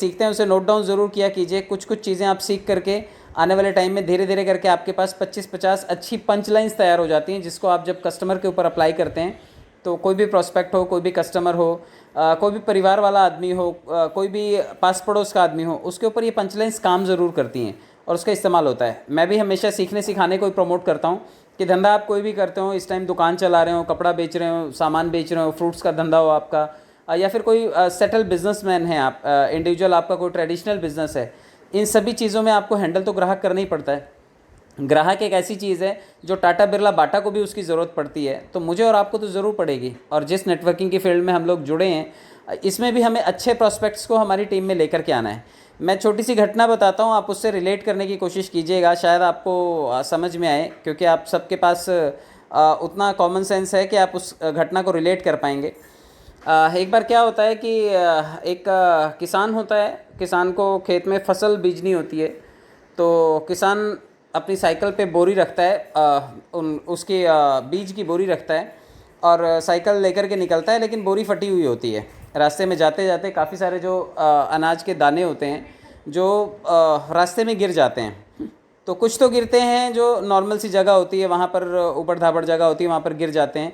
सीखते हैं उसे नोट डाउन ज़रूर किया कीजिए। कुछ कुछ चीज़ें आप सीख करके आने वाले टाइम में धीरे धीरे करके आपके पास 25-50 अच्छी पंच लाइन्स तैयार हो जाती हैं, जिसको आप जब कस्टमर के ऊपर अप्लाई करते हैं तो कोई भी प्रोस्पेक्ट हो, कोई भी कस्टमर हो, कोई भी परिवार वाला आदमी हो, कोई भी पास पड़ोस का आदमी हो, उसके ऊपर ये पंच लाइन्स काम ज़रूर करती हैं और उसका इस्तेमाल होता है। मैं भी हमेशा सीखने सिखाने को ही प्रमोट करता हूँ कि धंधा आप कोई भी करते हो, इस टाइम दुकान चला रहे हो, कपड़ा बेच रहे हो, सामान बेच रहे हो, फ्रूट्स का धंधा हो आपका, या फिर कोई सेटल बिजनेसमैन है आप, इंडिविजुअल आपका कोई ट्रेडिशनल बिजनेस है, इन सभी चीज़ों में आपको हैंडल तो ग्राहक करना ही पड़ता है। ग्राहक एक ऐसी चीज़ है जो टाटा बिरला बाटा को भी उसकी ज़रूरत पड़ती है, तो मुझे और आपको तो ज़रूर पड़ेगी। और जिस नेटवर्किंग की फील्ड में हम लोग जुड़े हैं, इसमें भी हमें अच्छे प्रोस्पेक्ट्स को हमारी टीम में लेकर के आना है। मैं छोटी सी घटना बताता हूँ, आप उससे रिलेट करने की कोशिश कीजिएगा, शायद आपको समझ में आए, क्योंकि आप सबके पास उतना कॉमन सेंस है कि आप उस घटना को रिलेट कर पाएंगे। एक बार क्या होता है कि एक किसान होता है, किसान को खेत में फसल बीजनी होती है, तो किसान अपनी साइकिल पे बोरी रखता है, उसकी बीज की बोरी रखता है और साइकिल लेकर के निकलता है, लेकिन बोरी फटी हुई होती है। रास्ते में जाते जाते काफ़ी सारे जो अनाज के दाने होते हैं जो रास्ते में गिर जाते हैं। तो कुछ तो गिरते हैं जो नॉर्मल सी जगह होती है, वहाँ पर ऊबड़ खाबड़ जगह होती है, वहाँ पर गिर जाते हैं।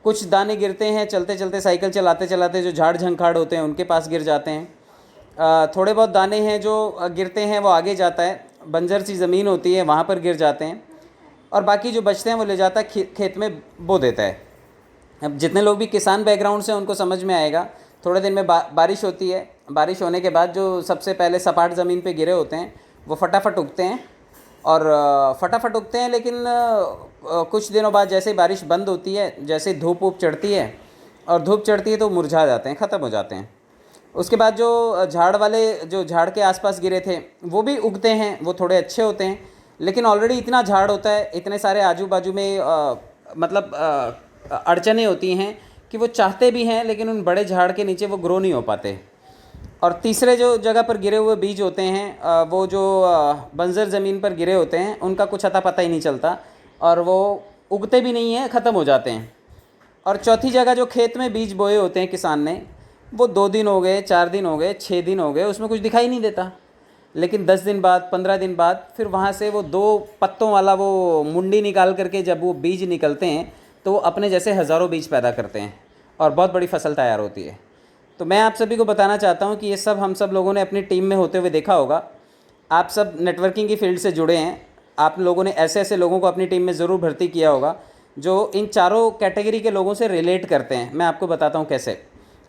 कुछ दाने गिरते हैं चलते चलते, साइकिल चलाते चलाते, जो झाड़ झंखाड़ होते हैं उनके पास गिर जाते हैं। थोड़े बहुत दाने हैं जो गिरते हैं वो आगे जाता है, बंजर सी ज़मीन होती है वहाँ पर गिर जाते हैं, और बाकी जो बचते हैं वो ले जाता है खेत में बो देता है। अब जितने लोग भी किसान बैकग्राउंड से उनको समझ में आएगा, थोड़े दिन में बारिश होती है, बारिश होने के बाद जो सबसे पहले सपाट ज़मीन पे गिरे होते हैं वो फटाफट उगते हैं, और फटाफट उगते हैं, लेकिन कुछ दिनों बाद जैसे ही बारिश बंद होती है, जैसे ही धूप वूप चढ़ती है, और धूप चढ़ती है तो मुरझा जाते हैं, ख़त्म हो जाते हैं। उसके बाद जो झाड़ वाले, जो झाड़ के आसपास गिरे थे वो भी उगते हैं, वो थोड़े अच्छे होते हैं, लेकिन ऑलरेडी इतना झाड़ होता है, इतने सारे आजू बाजू में मतलब अड़चने होती हैं कि वो चाहते भी हैं लेकिन उन बड़े झाड़ के नीचे वो ग्रो नहीं हो पाते। और तीसरे जो जगह पर गिरे हुए बीज होते हैं, वो जो बंजर ज़मीन पर गिरे होते हैं, उनका कुछ अता पता ही नहीं चलता और वो उगते भी नहीं हैं, ख़त्म हो जाते हैं। और चौथी जगह जो खेत में बीज बोए होते हैं किसान ने, वो 2 दिन हो गए, 4 दिन हो गए, 6 दिन हो गए, उसमें कुछ दिखाई नहीं देता। लेकिन 10 दिन बाद, 15 दिन बाद फिर वहाँ से वो 2 पत्तों वाला वो मुंडी निकाल करके जब वो बीज निकलते हैं तो वो अपने जैसे हज़ारों बीज पैदा करते हैं और बहुत बड़ी फसल तैयार होती है। तो मैं आप सभी को बताना चाहता हूँ कि ये सब हम सब लोगों ने अपनी टीम में होते हुए देखा होगा। आप सब नेटवर्किंग की फील्ड से जुड़े हैं, आप लोगों ने ऐसे ऐसे लोगों को अपनी टीम में ज़रूर भर्ती किया होगा जो इन चारों कैटेगरी के लोगों से रिलेट करते हैं। मैं आपको बताता हूँ कैसे।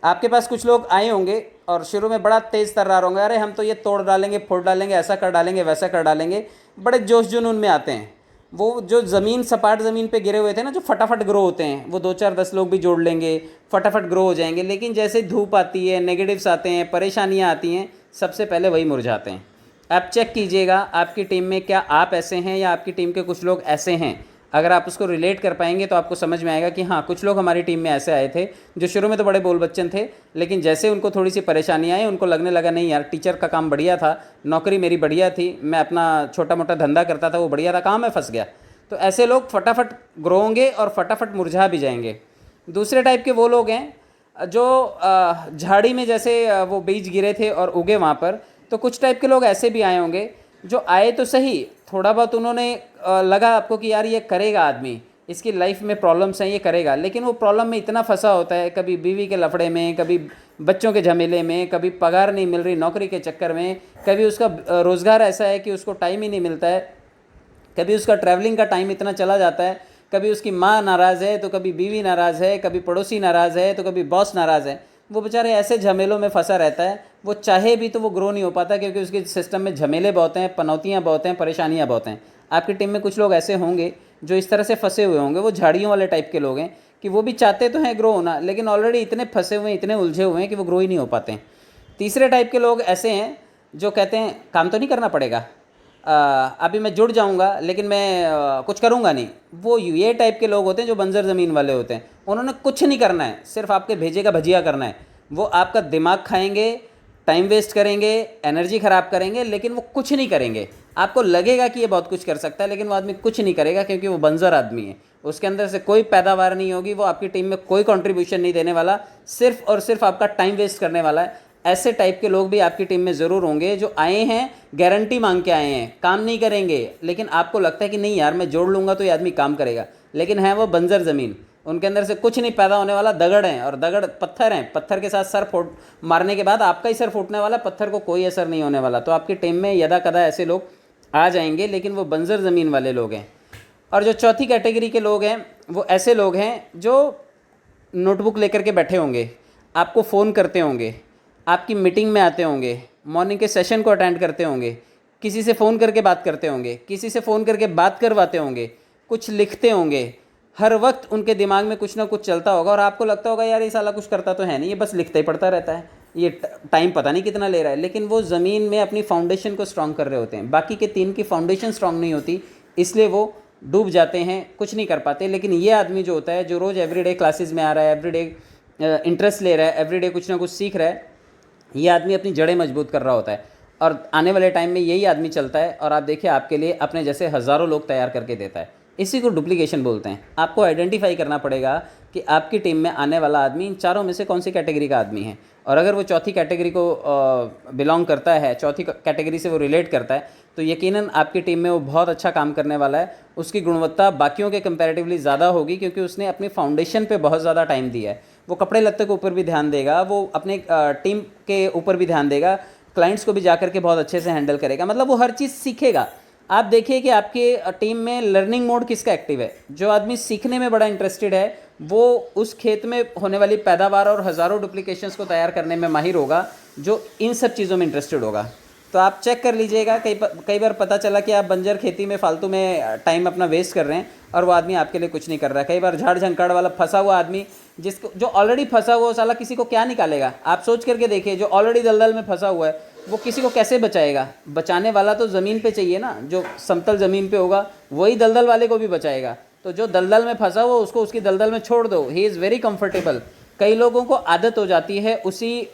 आपके पास कुछ लोग आए होंगे और शुरू में बड़ा तेज़ तर्रार होंगे, अरे हम तो ये तोड़ डालेंगे, फोड़ डालेंगे, ऐसा कर डालेंगे, वैसा कर डालेंगे, बड़े जोश जुनून में आते हैं। वो जो ज़मीन, सपाट ज़मीन पे गिरे हुए थे ना, जो फटाफट ग्रो होते हैं, वो 2-4-10 लोग भी जोड़ लेंगे, फटाफट ग्रो हो जाएंगे। लेकिन जैसे धूप आती है, नेगेटिव्स आते हैं, परेशानियाँ आती हैं, सबसे पहले वही मुरझाते हैं। आप चेक कीजिएगा आपकी टीम में क्या आप ऐसे हैं या आपकी टीम के कुछ लोग ऐसे हैं। अगर आप उसको रिलेट कर पाएंगे तो आपको समझ में आएगा कि हाँ, कुछ लोग हमारी टीम में ऐसे आए थे जो शुरू में तो बड़े बोल बच्चन थे, लेकिन जैसे उनको थोड़ी सी परेशानी आई, उनको लगने लगा नहीं यार, टीचर का काम बढ़िया था, नौकरी मेरी बढ़िया थी, मैं अपना छोटा मोटा धंधा करता था वो बढ़िया था, कहाँ मैं फंस गया। तो ऐसे लोग फटाफट ग्रो होंगे और फटाफट मुरझा भी जाएंगे। दूसरे टाइप के वो लोग हैं जो झाड़ी में जैसे वो बीज गिरे थे और उगे वहाँ पर, तो कुछ टाइप के लोग ऐसे भी आए होंगे जो आए तो सही, थोड़ा बहुत उन्होंने लगा आपको कि यार ये करेगा आदमी, इसकी लाइफ में प्रॉब्लम्स हैं, ये करेगा, लेकिन वो प्रॉब्लम में इतना फंसा होता है, कभी बीवी के लफड़े में, कभी बच्चों के झमेले में, कभी पगार नहीं मिल रही नौकरी के चक्कर में, कभी उसका रोज़गार ऐसा है कि उसको टाइम ही नहीं मिलता है, कभी उसका ट्रैवलिंग का टाइम इतना चला जाता है, कभी उसकी माँ नाराज़ है तो कभी बीवी नाराज़ है, कभी पड़ोसी नाराज़ है तो कभी बॉस नाराज़ है। वो बेचारे ऐसे झमेलों में फंसा रहता है, वो चाहे भी तो वो ग्रो नहीं हो पाता, क्योंकि उसके सिस्टम में झमेले बहुत हैं, पनौतियाँ बहुत हैं, परेशानियाँ बहुत हैं। आपकी टीम में कुछ लोग ऐसे होंगे जो इस तरह से फंसे हुए होंगे, वो झाड़ियों वाले टाइप के लोग हैं कि वो भी चाहते तो हैं ग्रो होना, लेकिन ऑलरेडी इतने फंसे हुए हैं, इतने उलझे हुए हैं कि वो ग्रो ही नहीं हो पाते हैं। तीसरे टाइप के लोग ऐसे हैं जो कहते हैं काम तो नहीं करना पड़ेगा, अभी मैं जुड़ जाऊंगा लेकिन मैं कुछ करूंगा नहीं। वो ये टाइप के लोग होते हैं जो बंजर ज़मीन वाले होते हैं, उन्होंने कुछ नहीं करना है, सिर्फ आपके भेजे का भजिया करना है। वो आपका दिमाग खाएंगे, टाइम वेस्ट करेंगे, एनर्जी ख़राब करेंगे, लेकिन वो कुछ नहीं करेंगे। आपको लगेगा कि ये बहुत कुछ कर सकता है, लेकिन वो आदमी कुछ नहीं करेगा, क्योंकि वो बंजर आदमी है, उसके अंदर से कोई पैदावार नहीं होगी, वो आपकी टीम में कोई कंट्रीब्यूशन नहीं देने वाला, सिर्फ और सिर्फ आपका टाइम वेस्ट करने वाला है। ऐसे टाइप के लोग भी आपकी टीम में ज़रूर होंगे जो आए हैं गारंटी मांग के आए हैं, काम नहीं करेंगे, लेकिन आपको लगता है कि नहीं यार मैं जोड़ लूँगा तो ये आदमी काम करेगा, लेकिन है वो बंजर ज़मीन, उनके अंदर से कुछ नहीं पैदा होने वाला, दगड़ हैं और दगड़ पत्थर हैं, पत्थर के साथ सर फोट मारने के बाद आपका ही सर फूटने वाला, पत्थर को कोई असर नहीं होने वाला। तो आपकी टीम में यदा कदा ऐसे लोग आ जाएंगे, लेकिन वो बंजर ज़मीन वाले लोग हैं। और जो चौथी कैटेगरी के लोग हैं वो ऐसे लोग हैं जो नोटबुक लेकर के बैठे होंगे, आपको फ़ोन करते होंगे, आपकी मीटिंग में आते होंगे, मॉर्निंग के सेशन को अटेंड करते होंगे, किसी से फ़ोन करके बात करते होंगे, किसी से फ़ोन करके बात करवाते होंगे, कुछ लिखते होंगे, हर वक्त उनके दिमाग में कुछ ना कुछ चलता होगा और आपको लगता होगा यार ये साला कुछ करता तो है नहीं, ये बस लिखता ही पढ़ता रहता है, ये टाइम पता नहीं कितना ले रहा है, लेकिन वो ज़मीन में अपनी फाउंडेशन को स्ट्रॉन्ग कर रहे होते हैं। बाकी के 3 की फाउंडेशन स्ट्रॉन्ग नहीं होती, इसलिए वो डूब जाते हैं, कुछ नहीं कर पाते। लेकिन ये आदमी जो होता है, जो रोज़ एवरीडे क्लासेस में आ रहा है, एवरीडे इंटरेस्ट ले रहा है, एवरीडे कुछ ना कुछ सीख रहा है, ये आदमी अपनी जड़ें मजबूत कर रहा होता है और आने वाले टाइम में यही आदमी चलता है और आप देखिए आपके लिए अपने जैसे हज़ारों लोग तैयार करके देता है। इसी को डुप्लीकेशन बोलते हैं। आपको आइडेंटिफाई करना पड़ेगा कि आपकी टीम में आने वाला आदमी इन चारों में से कौन सी कैटेगरी का आदमी है, और अगर वो चौथी कैटेगरी को बिलोंग करता है, चौथी कैटेगरी से वो रिलेट करता है, तो यकीनन आपकी टीम में वो बहुत अच्छा काम करने वाला है। उसकी गुणवत्ता बाकियों के कंपैरेटिवली ज़्यादा होगी क्योंकि उसने अपनी फाउंडेशन पे बहुत ज़्यादा टाइम दिया है। वो कपड़े लत्ते के ऊपर भी ध्यान देगा, वो अपने टीम के ऊपर भी ध्यान देगा, क्लाइंट्स को भी जा करके बहुत अच्छे से हैंडल करेगा, मतलब वो हर चीज़ सीखेगा। आप देखिए कि आपके टीम में लर्निंग मोड किसका एक्टिव है। जो आदमी सीखने में बड़ा इंटरेस्टेड है वो उस खेत में होने वाली पैदावार और हज़ारों डुप्लीकेशंस को तैयार करने में माहिर होगा, जो इन सब चीज़ों में इंटरेस्टेड होगा। तो आप चेक कर लीजिएगा, कई बार पता चला कि आप बंजर खेती में फालतू में टाइम अपना वेस्ट कर रहे हैं और वो आदमी आपके लिए कुछ नहीं कर रहा है। कई बार झाड़ झंकाड़ वाला फंसा हुआ आदमी, जिसको जो ऑलरेडी फंसा हुआ साला किसी को क्या निकालेगा। आप सोच करके देखिए, जो ऑलरेडी दलदल में फंसा हुआ है वो किसी को कैसे बचाएगा। बचाने वाला तो ज़मीन पे चाहिए ना, जो समतल ज़मीन पे होगा वही दलदल वाले को भी बचाएगा। तो जो दलदल में फंसा हुआ उसको उसकी दलदल में छोड़ दो, ही इज़ वेरी कंफर्टेबल। कई लोगों को आदत हो जाती है उसी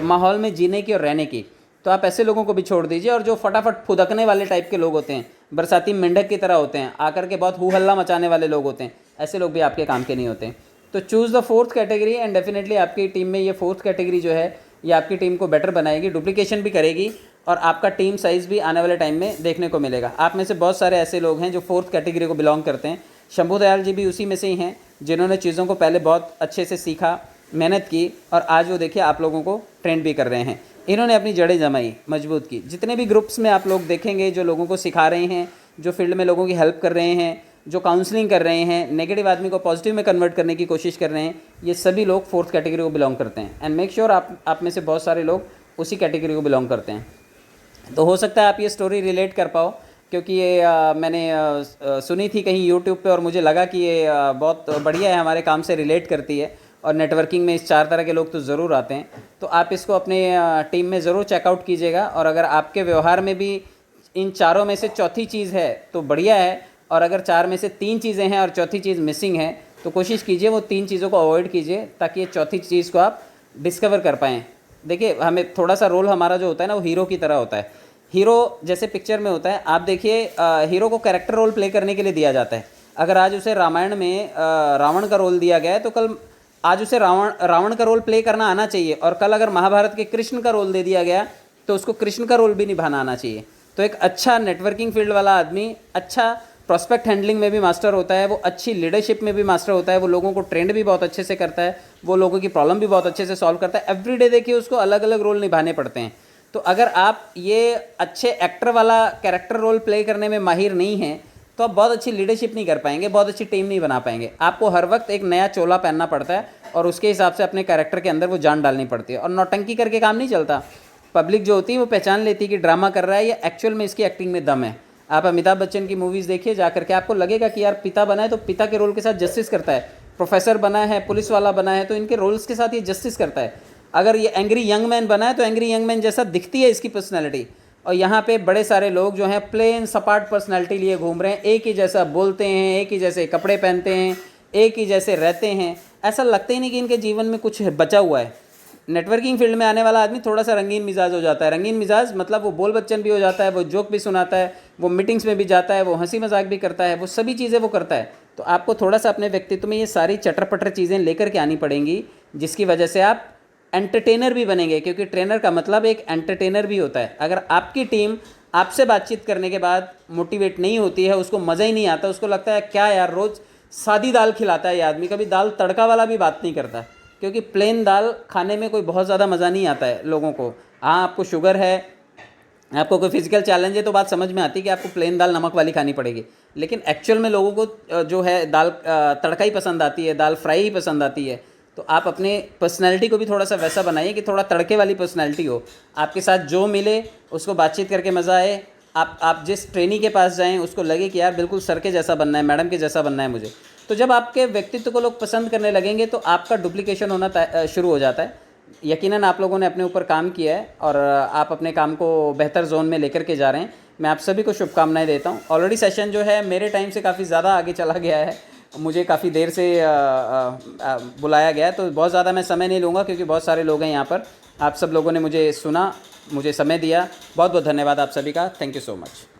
माहौल में जीने की और रहने की, तो आप ऐसे लोगों को भी छोड़ दीजिए। और जो फटाफट फुदकने वाले टाइप के लोग होते हैं, बरसाती मेंढक की तरह होते हैं, आकर के बहुत हू हल्ला मचाने वाले लोग होते हैं, ऐसे लोग भी आपके काम के नहीं होते। तो choose the 4th category and definitely आपकी टीम में ये 4th कैटेगरी जो है ये आपकी टीम को बेटर बनाएगी, डुप्लीकेशन भी करेगी और आपका टीम साइज़ भी आने वाले टाइम में देखने को मिलेगा। आप में से बहुत सारे ऐसे लोग हैं जो 4th कैटेगरी को बिलोंग करते हैं। शंभू दयाल जी भी उसी में से ही हैं जिन्होंने चीज़ों को पहले बहुत अच्छे से सीखा, मेहनत की और आज वो देखिए आप लोगों को ट्रेंड भी कर रहे हैं। इन्होंने अपनी जड़ें जमाई, मजबूत की। जितने भी ग्रुप्स में आप लोग देखेंगे जो लोगों को सिखा रहे हैं, जो फील्ड में लोगों की हेल्प कर रहे हैं, जो काउंसलिंग कर रहे हैं, नेगेटिव आदमी को पॉजिटिव में कन्वर्ट करने की कोशिश कर रहे हैं, ये सभी लोग 4th कैटेगरी को बिलोंग करते हैं। एंड मेक श्योर आप में से बहुत सारे लोग उसी कैटेगरी को बिलोंग करते हैं। तो हो सकता है आप ये स्टोरी रिलेट कर पाओ, क्योंकि ये मैंने सुनी थी कहीं यूट्यूब पे और मुझे लगा कि ये बहुत बढ़िया है, हमारे काम से रिलेट करती है और नेटवर्किंग में इस 4 तरह के लोग तो ज़रूर आते हैं। तो आप इसको अपने टीम में ज़रूर चेकआउट कीजिएगा और अगर आपके व्यवहार में भी इन चारों में से चौथी चीज़ है तो बढ़िया है, और अगर 4 में से 3 चीज़ें हैं और चौथी चीज़ मिसिंग है तो कोशिश कीजिए वो 3 चीज़ों को अवॉइड कीजिए ताकि ये चौथी चीज़ को आप डिस्कवर कर पाएँ। देखिए हमें थोड़ा सा रोल हमारा जो होता है ना वो हीरो की तरह होता है। हीरो जैसे पिक्चर में होता है, आप देखिए हीरो को कैरेक्टर रोल प्ले करने के लिए दिया जाता है। अगर आज उसे रामायण में रावण का रोल दिया गया है तो कल आज उसे रावण का रोल प्ले करना आना चाहिए, और कल अगर महाभारत के कृष्ण का रोल दे दिया गया तो उसको कृष्ण का रोल भी निभाना आना चाहिए। तो एक अच्छा नेटवर्किंग फील्ड वाला आदमी अच्छा प्रॉस्पेक्ट हैंडलिंग में भी मास्टर होता है, वो अच्छी लीडरशिप में भी मास्टर होता है, वो लोगों को ट्रेंड भी बहुत अच्छे से करता है, वो लोगों की प्रॉब्लम भी बहुत अच्छे से सॉल्व करता है। एवरीडे देखिए उसको अलग अलग रोल निभाने पड़ते हैं। तो अगर आप ये अच्छे एक्टर वाला कैरेक्टर रोल प्ले करने में माहिर नहीं हैं तो आप बहुत अच्छी लीडरशिप नहीं कर पाएंगे, बहुत अच्छी टीम नहीं बना पाएंगे। आपको हर वक्त एक नया चोला पहनना पड़ता है और उसके हिसाब से अपने कैरेक्टर के अंदर वो जान डालनी पड़ती है, और नौटंकी करके काम नहीं चलता। पब्लिक जो होती है वो पहचान लेती है कि ड्रामा कर रहा है या एक्चुअल में इसकी एक्टिंग में दम है। आप अमिताभ बच्चन की मूवीज़ देखिए जा करके, आपको लगेगा कि यार पिता बना है तो पिता के रोल के साथ जस्टिस करता है, प्रोफेसर बना है, पुलिस वाला बना है तो इनके रोल्स के साथ ये जस्टिस करता है। अगर ये एंग्री यंग मैन बना है तो एंग्री यंग मैन जैसा दिखती है इसकी पर्सनैलिटी। और यहाँ पे बड़े सारे लोग जो हैं प्लेन सपाट पर्सनैलिटी लिए घूम रहे हैं, एक ही जैसा बोलते हैं, एक ही जैसे कपड़े पहनते हैं, एक ही जैसे रहते हैं, ऐसा लगता ही नहीं कि इनके जीवन में कुछ बचा हुआ है। नेटवर्किंग फील्ड में आने वाला आदमी थोड़ा सा रंगीन मिजाज हो जाता है। रंगीन मिजाज मतलब वो बोल बच्चन भी हो जाता है, वो जोक भी सुनाता है, वो मीटिंग्स में भी जाता है, वो हंसी मजाक भी करता है, वो सभी चीज़ें वो करता है। तो आपको थोड़ा सा अपने व्यक्तित्व में ये सारी चटर पटर चीज़ें लेकर के आनी पड़ेंगी, जिसकी वजह से आप एंटरटेनर भी बनेंगे, क्योंकि ट्रेनर का मतलब एक एंटरटेनर भी होता है। अगर आपकी टीम आपसे बातचीत करने के बाद मोटिवेट नहीं होती है, उसको मज़ा ही नहीं आता, उसको लगता है क्या यार रोज़ सादी दाल खिलाता है ये आदमी, कभी दाल तड़का वाला भी बात नहीं करता, क्योंकि प्लेन दाल खाने में कोई बहुत ज़्यादा मज़ा नहीं आता है लोगों को। हाँ, आपको शुगर है, आपको कोई फिजिकल चैलेंज है तो बात समझ में आती है कि आपको प्लेन दाल नमक वाली खानी पड़ेगी, लेकिन एक्चुअल में लोगों को जो है दाल तड़का ही पसंद आती है, दाल फ्राई ही पसंद आती है। तो आप अपने पर्सनैलिटी को भी थोड़ा सा वैसा बनाइए कि थोड़ा तड़के वाली पर्सनैलिटी हो, आपके साथ जो मिले उसको बातचीत करके मज़ा आए। आप जिस ट्रेनी के पास जाएं उसको लगे कि यार बिल्कुल सर के जैसा बनना है, मैडम के जैसा बनना है मुझे। तो जब आपके व्यक्तित्व को लोग पसंद करने लगेंगे तो आपका डुप्लीकेशन होना शुरू हो जाता है। यकीनन आप लोगों ने अपने ऊपर काम किया है और आप अपने काम को बेहतर जोन में लेकर के जा रहे हैं। मैं आप सभी को शुभकामनाएं देता हूं। ऑलरेडी सेशन जो है मेरे टाइम से काफ़ी ज़्यादा आगे चला गया है, मुझे काफ़ी देर से बुलाया गया है, तो बहुत ज़्यादा मैं समय नहीं लूँगा क्योंकि बहुत सारे लोग हैं यहाँ पर। आप सब लोगों ने मुझे सुना, मुझे समय दिया, बहुत बहुत धन्यवाद आप सभी का। Thank you so much.